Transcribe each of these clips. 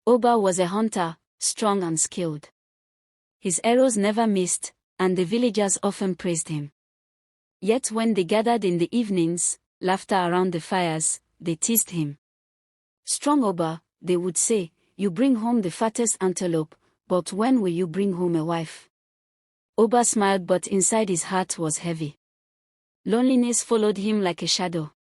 Oba was a hunter, strong and skilled. His arrows never missed, and the villagers often praised him. Yet when they gathered in the evenings, laughter around the fires, they teased him. "Strong Oba," they would say, "you bring home the fattest antelope, but when will you bring home a wife?" Oba smiled, but inside his heart was heavy. Loneliness followed him like a shadow.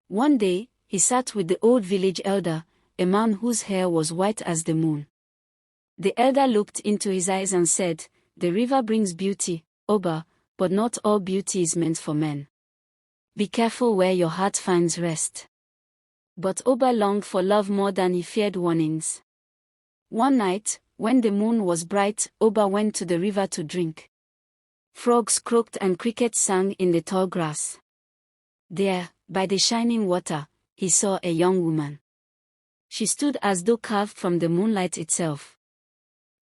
One day, he sat with the old village elder, a man whose hair was white as the moon. The elder looked into his eyes and said, "The river brings beauty, Oba, but not all beauty is meant for men. Be careful where your heart finds rest." But Oba longed for love more than he feared warnings. One night, when the moon was bright, Oba went to the river to drink. Frogs croaked and crickets sang in the tall grass. There, by the shining water, he saw a young woman. She stood as though carved from the moonlight itself.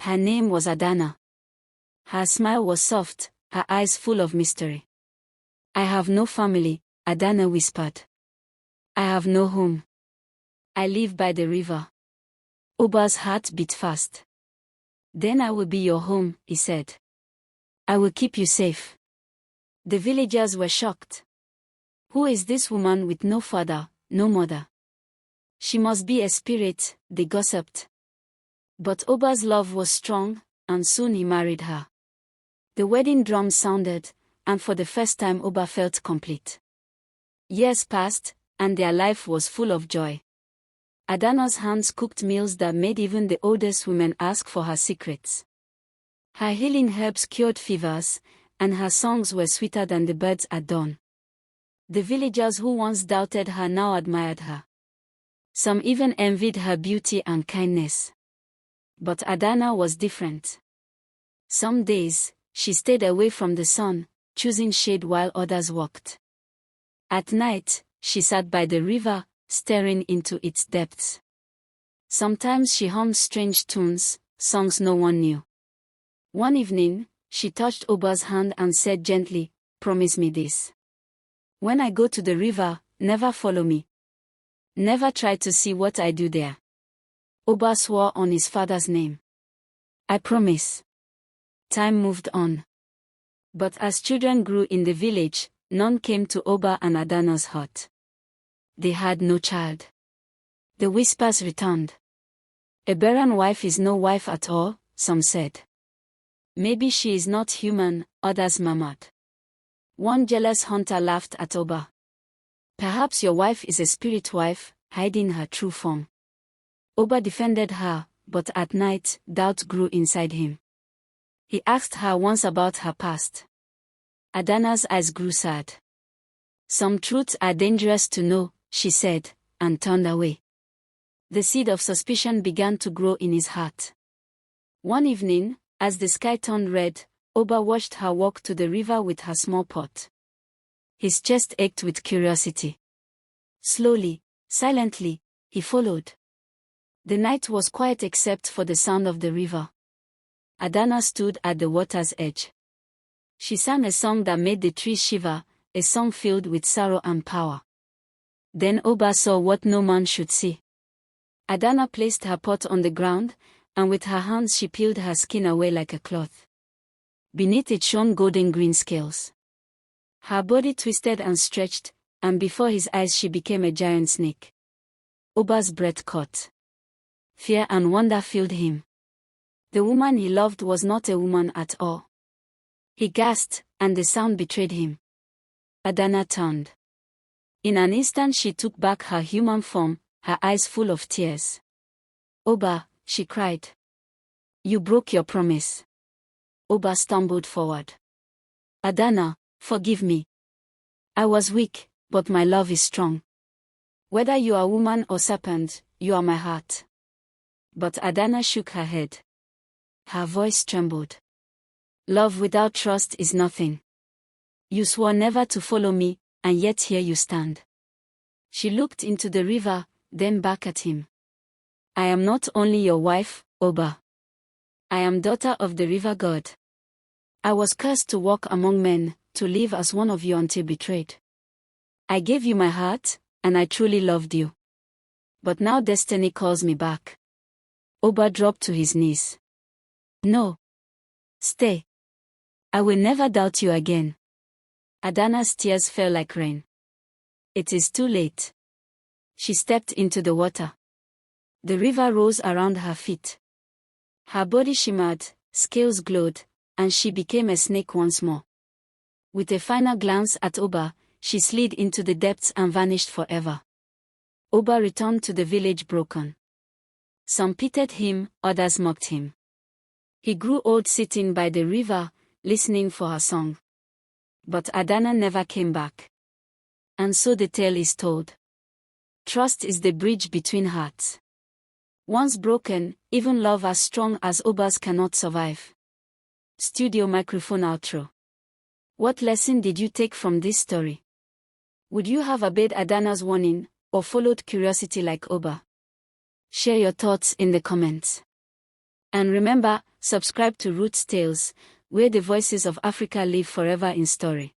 Her name was Adanna. Her smile was soft, her eyes full of mystery. "I have no family," Adanna whispered. "I have no home. I live by the river." Oba's heart beat fast. "Then I will be your home," he said. "I will keep you safe." The villagers were shocked. "Who is this woman with no father, no mother? She must be a spirit," they gossiped. But Oba's love was strong, and soon he married her. The wedding drums sounded, and for the first time Oba felt complete. Years passed, and their life was full of joy. Adanna's hands cooked meals that made even the oldest women ask for her secrets. Her healing herbs cured fevers, and her songs were sweeter than the birds at dawn. The villagers who once doubted her now admired her. Some even envied her beauty and kindness. But Adanna was different. Some days, she stayed away from the sun, choosing shade while others walked. At night, she sat by the river, staring into its depths. Sometimes she hummed strange tunes, songs no one knew. One evening, she touched Oba's hand and said gently, "Promise me this. When I go to the river, never follow me. Never try to see what I do there." Oba swore on his father's name. "I promise." Time moved on. But as children grew in the village, none came to Oba and Adanna's hut. They had no child. The whispers returned. "A barren wife is no wife at all," some said. "Maybe she is not human," others murmured. One jealous hunter laughed at Oba. "Perhaps your wife is a spirit wife, hiding her true form." Oba defended her, but at night, doubt grew inside him. He asked her once about her past. Adanna's eyes grew sad. "Some truths are dangerous to know," she said, and turned away. The seed of suspicion began to grow in his heart. One evening, as the sky turned red, Oba watched her walk to the river with her small pot. His chest ached with curiosity. Slowly, silently, he followed. The night was quiet except for the sound of the river. Adanna stood at the water's edge. She sang a song that made the trees shiver, a song filled with sorrow and power. Then Oba saw what no man should see. Adanna placed her pot on the ground, and with her hands she peeled her skin away like a cloth. Beneath it shone golden green scales. Her body twisted and stretched, and before his eyes she became a giant snake. Oba's breath caught. Fear and wonder filled him. The woman he loved was not a woman at all. He gasped, and the sound betrayed him. Adanna turned. In an instant she took back her human form, her eyes full of tears. "Oba," she cried. "You broke your promise." Oba stumbled forward. "Adanna, forgive me. I was weak, but my love is strong. Whether you are woman or serpent, you are my heart." But Adanna shook her head. Her voice trembled. "Love without trust is nothing. You swore never to follow me, and yet here you stand." She looked into the river, then back at him. "I am not only your wife, Oba. I am daughter of the river god. I was cursed to walk among men, to live as one of you until betrayed. I gave you my heart, and I truly loved you. But now destiny calls me back. Oba dropped to his knees. No. Stay. I will never doubt you again. Adanna's tears fell like rain. It is too late. She stepped into the water. The river rose around her feet. Her body shimmered, scales glowed, and she became a snake once more. With a final glance at Oba, she slid into the depths and vanished forever. Oba returned to the village broken. Some pitied him, others mocked him. He grew old sitting by the river, listening for her song. But Adanna never came back. And so the tale is told. Trust is the bridge between hearts. Once broken, even love as strong as Oba's cannot survive. Studio microphone outro. What lesson did you take from this story? Would you have obeyed Adanna's warning, or followed curiosity like Oba? Share your thoughts in the comments. And remember, subscribe to RootsTales, where the voices of Africa live forever in story.